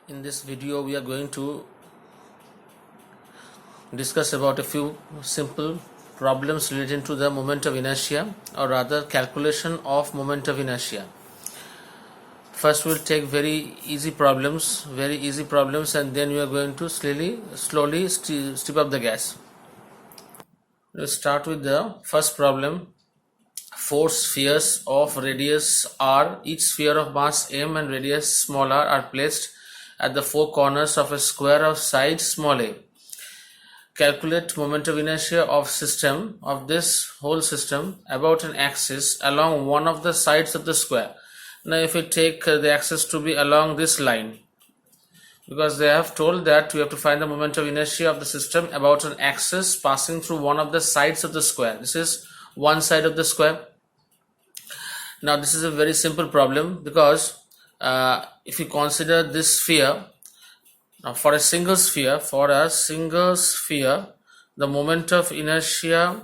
In this video we are going to discuss about a few simple problems relating to the moment of inertia, or rather calculation of moment of inertia. First we'll take very easy problems, and then we are going to slowly step up the gas. We'll start with the first problem. Four spheres of radius r, each sphere of mass m and radius small r, are placed at the four corners of a square of side small a. Calculate moment of inertia of this whole system about an axis along one of the sides of the square. Now if we take the axis to be along this line, because they have told that we have to find the moment of inertia of the system about an axis passing through one of the sides of the square. This is one side of the square. Now this is a very simple problem, because if you consider this sphere, now for a single sphere, the moment of inertia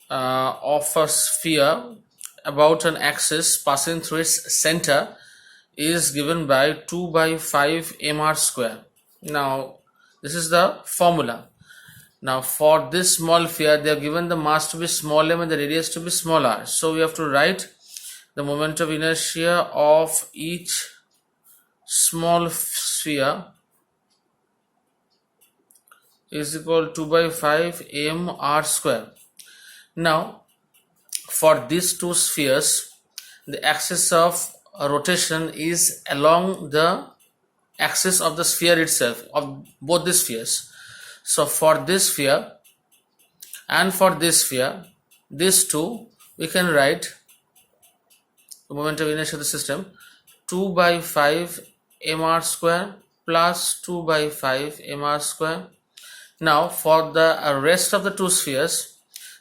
of a sphere about an axis passing through its center is given by 2 by 5 mr square. Now this is the formula. Now for this small sphere, they are given the mass to be small m and the radius to be small r. So we have to write the moment of inertia of each small sphere is equal to 2 by 5 mr square. Now for these two spheres, the axis of rotation is along the axis of the sphere itself, of both the spheres. So for this sphere and for this sphere, these two, we can write the moment of inertia of the system 2 by 5 mr square plus 2 by 5 mr square. Now for the rest of the two spheres,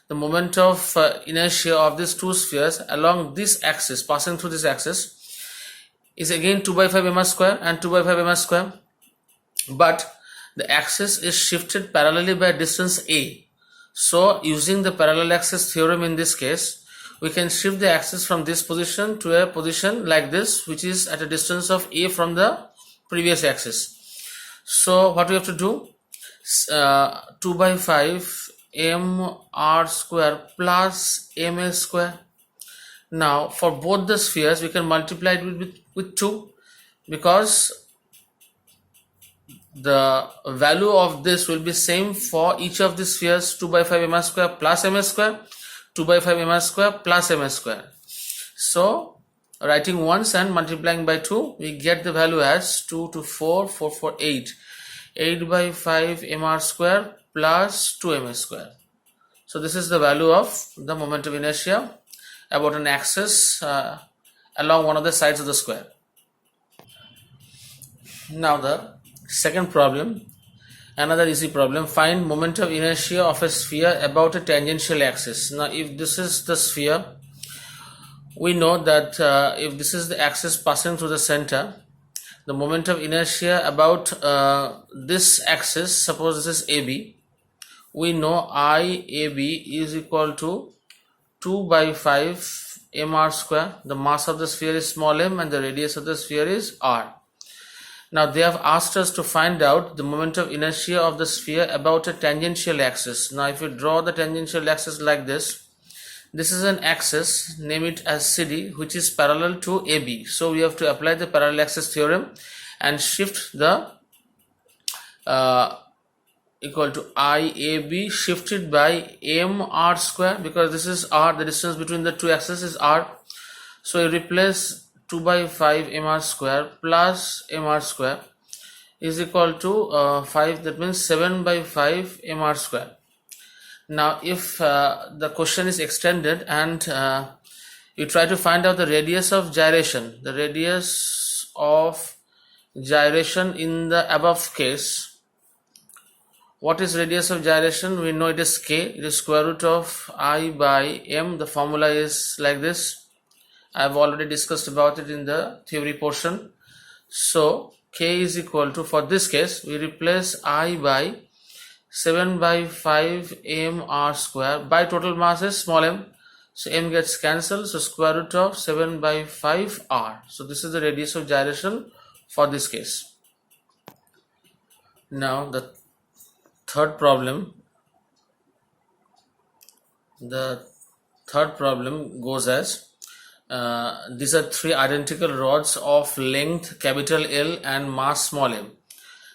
the moment of inertia of these two spheres along this axis, passing through this axis, is again 2 by 5 mr square and 2 by 5 mr square, but the axis is shifted parallelly by distance a. So using the parallel axis theorem in this case, we can shift the axis from this position to a position like this, which is at a distance of a from the previous axis. So what we have to do, 2 by 5 mr square plus ma square. Now for both the spheres, we can multiply it with 2, because the value of this will be same for each of the spheres. 2 by 5 mr square plus ma square, 2 by 5 mr square plus ma square. So writing once and multiplying by 2, we get the value as 2 to 4, 4 4 8, 8 by 5 mr square plus 2 ma square. So this is the value of the moment of inertia about an axis along one of the sides of the square. Now the second problem, another easy problem. Find moment of inertia of a sphere about a tangential axis. Now if this is the sphere, we know that if this is the axis passing through the center, the moment of inertia about this axis, suppose this is AB, we know IAB is equal to 2 by 5 mr square. The mass of the sphere is small m and the radius of the sphere is r. Now they have asked us to find out the moment of inertia of the sphere about a tangential axis. Now if we draw the tangential axis like this is an axis, name it as CD, which is parallel to AB. So we have to apply the parallel axis theorem and shift the equal to IAB shifted by mr square, because this is r, the distance between the two axes is r. So you replace 2 by 5 mr square plus mr square is equal to 5, that means 7 by 5 mr square. Now if the question is extended and you try to find out the radius of gyration, in the above case, what is radius of gyration? We know it is k, it is square root of I by m. The formula is like this. I have already discussed about it in the theory portion. So k is equal to, for this case, we replace I by 7 by 5 mr square by total mass is small m. So m gets cancelled, so square root of 7 by 5 r. So this is the radius of gyration for this case. Now third problem the third problem goes as these are three identical rods of length capital L and mass small m.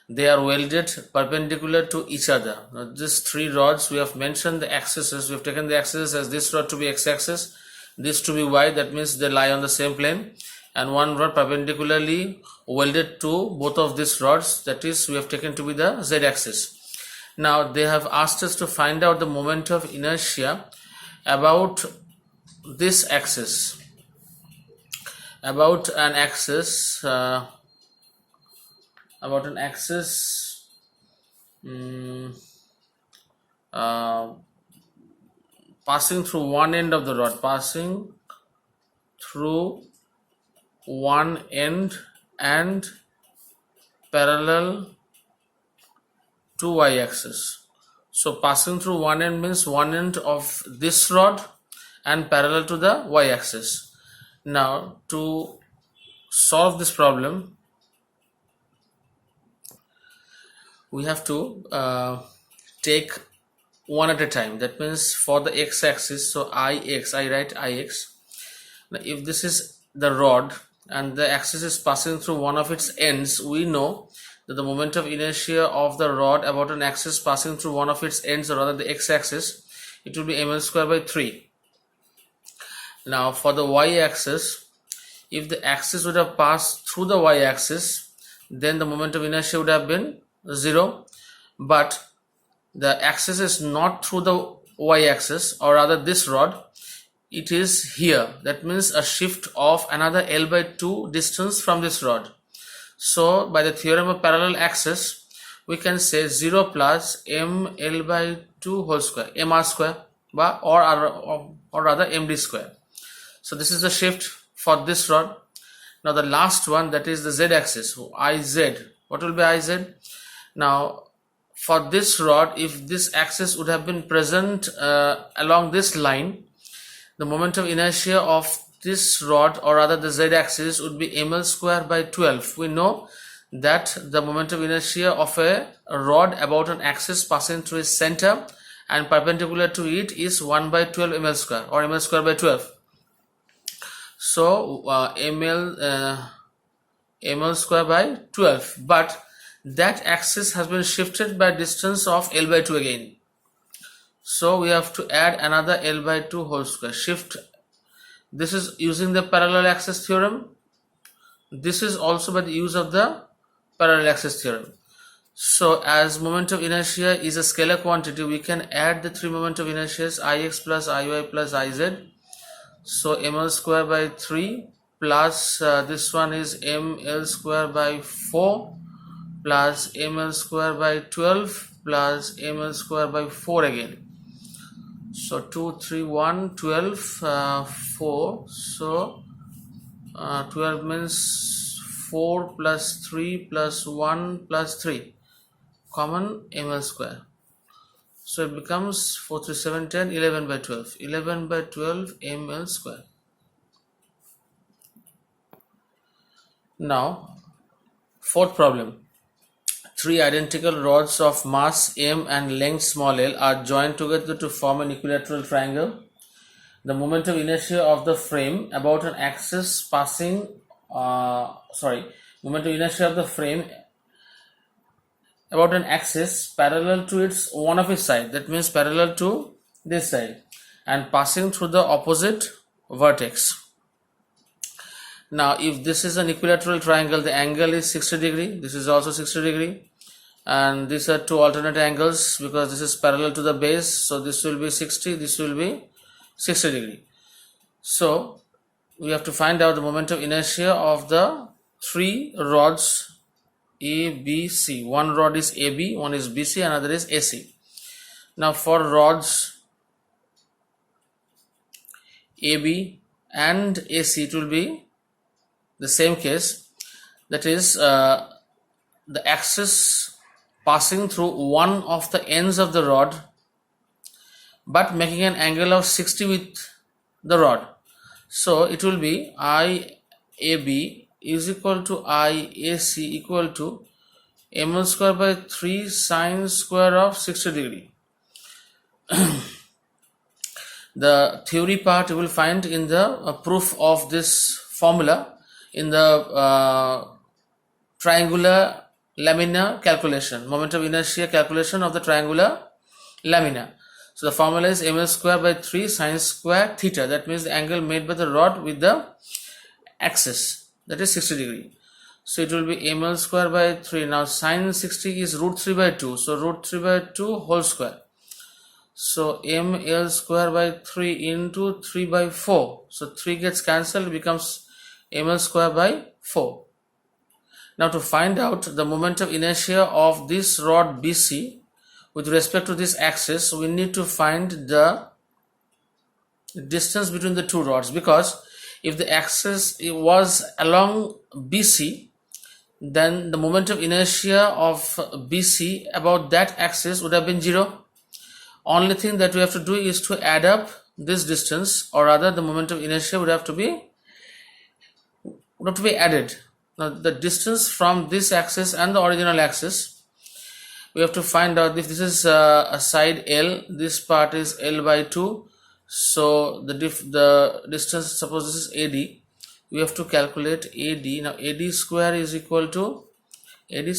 They are welded perpendicular to each other. Now these three rods, we have mentioned the axes. We have taken the axis as this rod to be x-axis, this to be y, that means they lie on the same plane, and one rod perpendicularly welded to both of these rods, that is we have taken to be the z-axis. Now they have asked us to find out the moment of inertia about this axis, about an axis passing through one end of the rod, passing through one end and parallel to y-axis. So passing through one end means one end of this rod and parallel to the y-axis. Now to solve this problem, we have to take one at a time. That means for the x-axis, so I write ix. Now if this is the rod and the axis is passing through one of its ends, we know that the moment of inertia of the rod about an axis passing through one of its ends, or rather the x-axis, it will be ml square by 3. Now for the y-axis, if the axis would have passed through the y-axis, then the moment of inertia would have been 0, but the axis is not through the y-axis, or rather this rod, it is here. That means a shift of another L by 2 distance from this rod. So by the theorem of parallel axis, we can say 0 plus m L by 2 whole square, mr square, or rather md square. So this is the shift for this rod. Now the last one, that is the z-axis, Iz. What will be Iz? Now for this rod, if this axis would have been present along this line, the moment of inertia of this rod, or rather the z-axis, would be ml square by 12. We know that the moment of inertia of a rod about an axis passing through its center and perpendicular to it is 1 by 12 ml square, or ml square by 12. So ml square by 12, but that axis has been shifted by distance of L by 2 again. So we have to add another L by 2 whole square. Shift. This is using the parallel axis theorem. This is also by the use of the parallel axis theorem. So as moment of inertia is a scalar quantity, we can add the three moment of inertias, Ix plus Iy plus Iz. So ml square by 3 plus this one is ml square by 4 plus ml square by 12 plus ml square by 4 again. So 2, 3, 1, 12, 4. So 12 means 4 plus 3 plus 1 plus 3. Common ml square. So it becomes 4, 3, 7, 10, 11 by 12. 11 by 12 ml square. Now, fourth problem. Three identical rods of mass m and length small l are joined together to form an equilateral triangle. The moment of inertia of the frame about an axis passing, moment of inertia of the frame about an axis parallel to its one of its side, that means parallel to this side, and passing through the opposite vertex. Now if this is an equilateral triangle, the angle is 60 degree, this is also 60 degree, and these are two alternate angles because this is parallel to the base, so this will be 60, this will be 60 degree. So we have to find out the moment of inertia of the three rods A, B, C. One rod is AB, one is BC, another is AC. Now for rods AB and AC, it will be the same case, that is the axis passing through one of the ends of the rod but making an angle of 60 with the rod. So it will be IAB is equal to IAC equal to ml square by 3 sine square of 60 degree. The theory part you will find in the proof of this formula in the triangular lamina calculation, moment of inertia calculation of the triangular lamina. So the formula is ml square by 3 sine square theta. That means the angle made by the rod with the axis, that is 60 degree. So it will be ml square by 3. Now sine 60 is root 3 by 2. So root 3 by 2 whole square. So ml square by 3 into 3 by 4. So 3 gets cancelled, becomes ml square by 4. Now to find out the moment of inertia of this rod BC with respect to this axis, we need to find the distance between the two rods, because if the axis was along BC, then the moment of inertia of BC about that axis would have been 0. Only thing that we have to do is to add up this distance, or rather the moment of inertia would have to be added. Now the distance from this axis and the original axis, we have to find out if this is a side L, this part is L by 2. So the distance, suppose this is AD, we have to calculate AD. Now AD square is equal to AC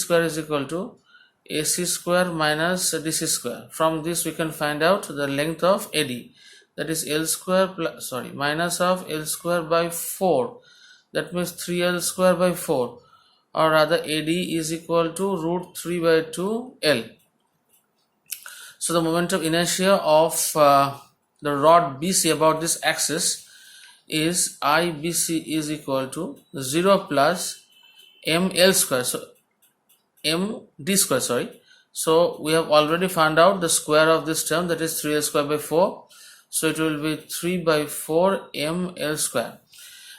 square minus DC square. From this we can find out the length of AD, that is L square plus, minus of L square by 4, that means 3L square by 4, or rather AD is equal to root 3 by 2 L. So the moment of inertia of the rod BC about this axis is IBC is equal to 0 plus ML square, so MD square, So we have already found out the square of this term, that is 3L square by 4. So it will be 3 by 4 ML square.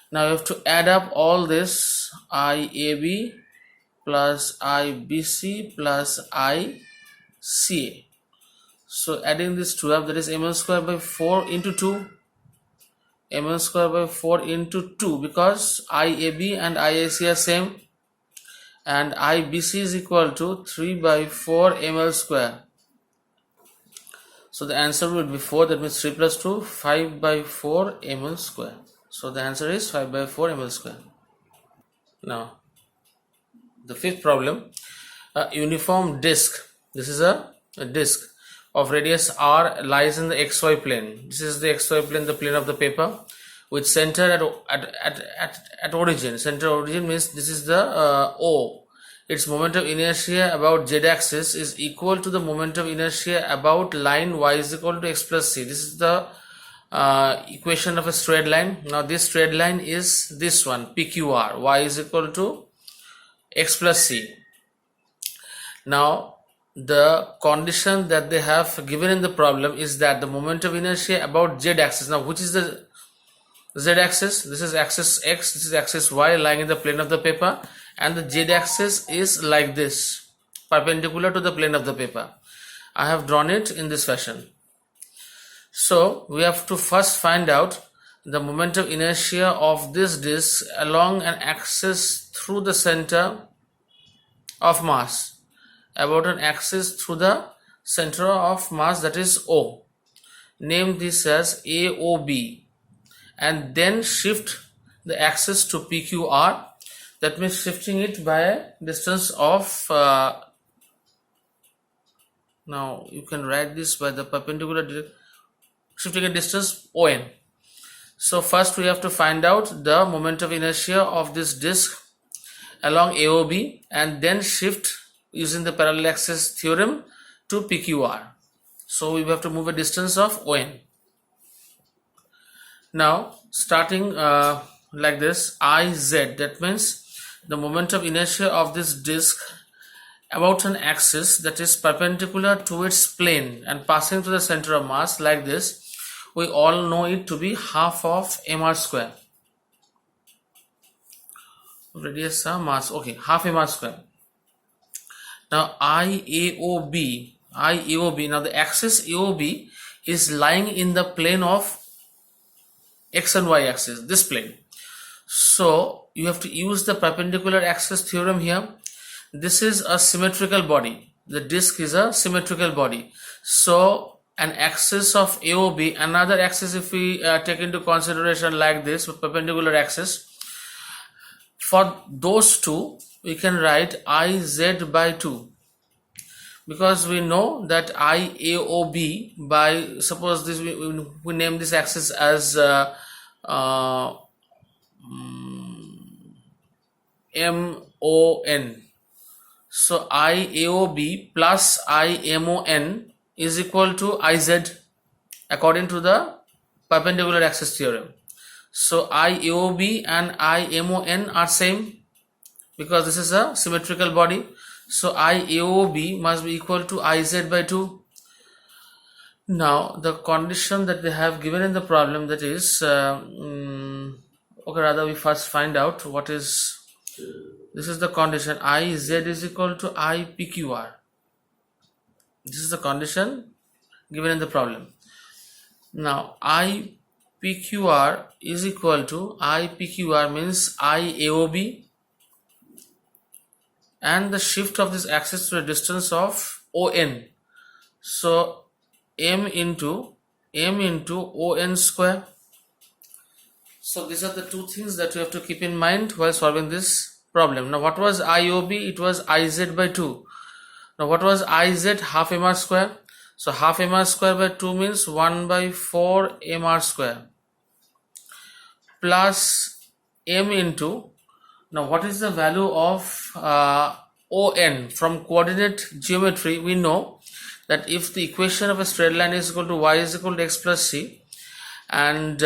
Now you have to add up all this, IAB plus IBC plus ICA. So adding this to up, that is ml square by 4 into 2, ml square by 4 into 2, because IAB and IAC are same, and IBC is equal to 3 by 4 ml square. So the answer will be 4, that means 3 plus 2, 5 by 4 ml square. So the answer is 5 by 4 ml square. Now the fifth problem, a uniform disc. This is a disc of radius r lies in the xy plane. This is the xy plane, the plane of the paper, with center at origin. Center origin means this is the O. Its moment of inertia about z axis is equal to the moment of inertia about line y is equal to x plus c. This is the equation of a straight line. Now this straight line is this one, PQR. Y is equal to x plus c. Now the condition that they have given in the problem is that the moment of inertia about z axis. Now which is the z axis? This is axis x, this is axis y lying in the plane of the paper, and the z axis is like this, perpendicular to the plane of the paper. I have drawn it in this fashion. So we have to first find out the moment of inertia of this disc along an axis through the center of mass, about an axis through the center of mass, that is O. Name this as AOB, and then shift the axis to PQR. That means shifting it by a distance of now you can write this by the perpendicular, shifting a distance ON. So first we have to find out the moment of inertia of this disc along AOB, and then shift using the parallel axis theorem to PQR. So we have to move a distance of ON. Now starting like this, IZ, that means the moment of inertia of this disc about an axis that is perpendicular to its plane and passing through the center of mass like this. We all know it to be half of mr square. Radius of mass, okay, half mr square. Now IAOB, now the axis AOB is lying in the plane of x and y axis, this plane. So you have to use the perpendicular axis theorem here. this is a symmetrical body. The disk is a symmetrical body. So an axis of AOB, another axis if we take into consideration like this, perpendicular axis, for those two we can write IZ by 2, because we know that IAOB by, suppose this we name this axis as MON. So IAOB plus IMON is equal to IZ according to the perpendicular axis theorem. So IAOB and IMON are same because this is a symmetrical body. So IAOB must be equal to IZ by 2. Now the condition that they have given in the problem, that is okay, rather we first find out what is, this is the condition, IZ is equal to IPQR. This is the condition given in the problem. Now IPQR is equal to, IPQR means IAOB and the shift of this axis to a distance of ON. So M into ON square. So these are the two things that you have to keep in mind while solving this problem. Now what was IOB? It was IZ by 2. Now what was IZ? Half mr square. So half mr square by 2 means 1 by 4 mr square plus M into, now what is the value of ON? From coordinate geometry we know that if the equation of a straight line is equal to y is equal to x plus c, and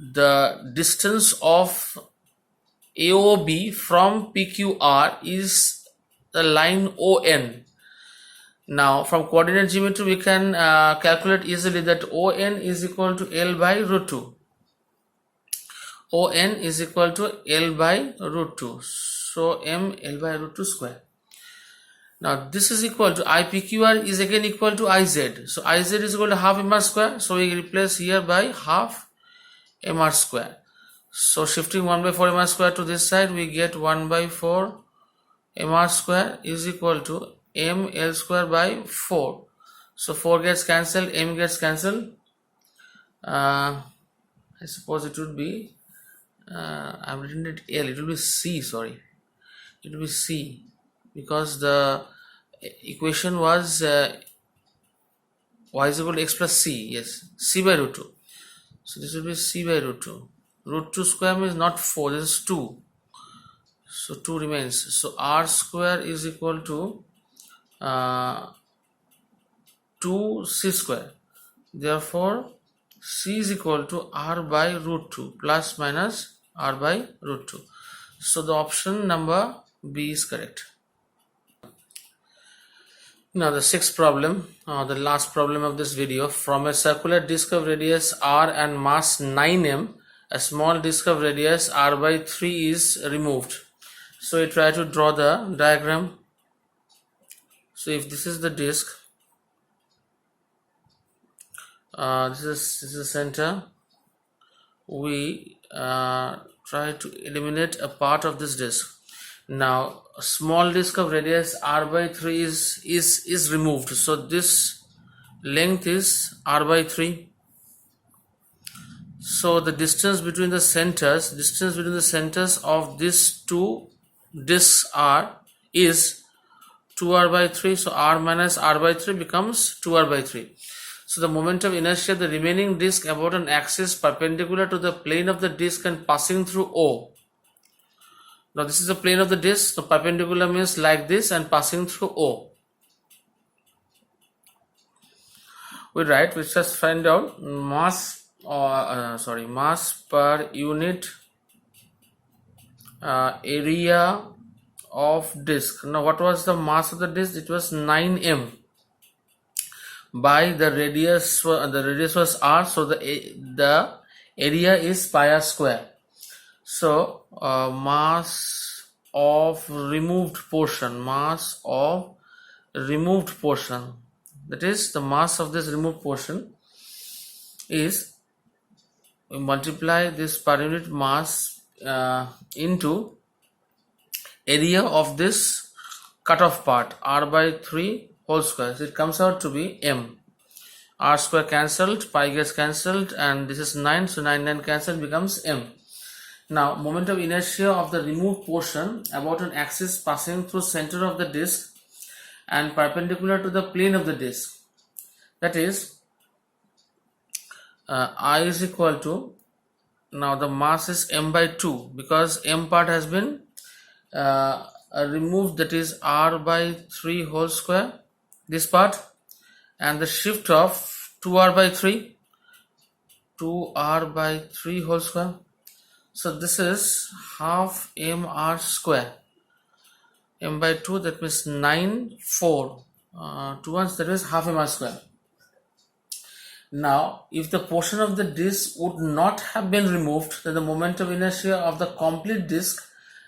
the distance of AOB from PQR is the line ON. Now from coordinate geometry we can calculate easily that ON is equal to L by root 2. ON is equal to L by root 2. So M L by root 2 square. Now this is equal to IPQR is again equal to IZ. So IZ is equal to half mr square. So we replace here by half mr square. So shifting 1 by 4 mr square to this side, we get 1 by 4 mr square is equal to M L square by 4. So 4 gets cancelled, M gets cancelled. I suppose it would be, I've written it L, it will be C, sorry. It will be C, because the equation was y is equal to x plus c. Yes, c by root 2. So this will be c by root 2. Root 2 square means not 4, this is 2. So 2 remains. So r square is equal to 2c square. Therefore c is equal to r by root 2 plus minus r by root 2. So the option number B is correct. Now the sixth problem, the last problem of this video. From a circular disc of radius r and mass 9m, a small disc of radius r by 3 is removed. So we try to draw the diagram. So if this is the disc, this is the center, we try to eliminate a part of this disc. Now a small disc of radius r by 3 is removed. So this length is r by 3. So the distance between the centers of these two discs is 2r by 3. So r minus r by 3 becomes 2r by 3. So the moment of inertia of the remaining disc about an axis perpendicular to the plane of the disc and passing through O. Now this is the plane of the disc, so perpendicular means like this and passing through O. We just find out mass per unit area of disc. Now what was the mass of the disc? It was 9m. By the radius was r, so the area is pi r square. So mass of removed portion, that is the mass of this removed portion is, we multiply this per unit mass into area of this cutoff part, r by 3 whole square. So it comes out to be m. R square cancelled, pi gets cancelled, and this is 9, so 9 cancelled, becomes m. Now, moment of inertia of the removed portion about an axis passing through center of the disk and perpendicular to the plane of the disk. That is, I is equal to, now the mass is m by 2 because m part has been removed, that is r by 3 whole square, this part, and the shift of 2r by 3 whole square. So this is half mr square, m by 2, that means 9, 4, 2 ones, that is half mr square. Now, if the portion of the disk would not have been removed, then the moment of inertia of the complete disk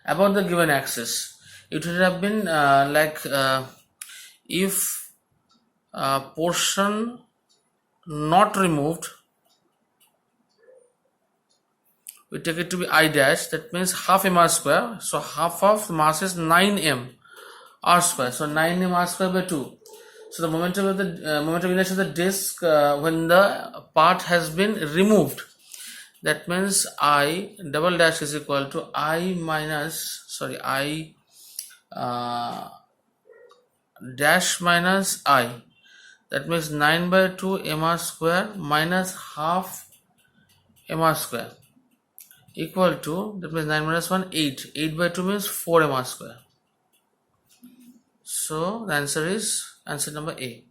about the given axis, it would have been if portion not removed, we take it to be I dash, that means half mr square, so half of mass is 9m r square, so 9m r square by 2. So the moment of inertia of the disk when the part has been removed, that means I double dash is equal to I dash minus I, that means 9 by 2 mr square minus half mr square equal to, that means 9 minus 1, 8. 8 by 2 means 4 mr square. So the answer is answer number A.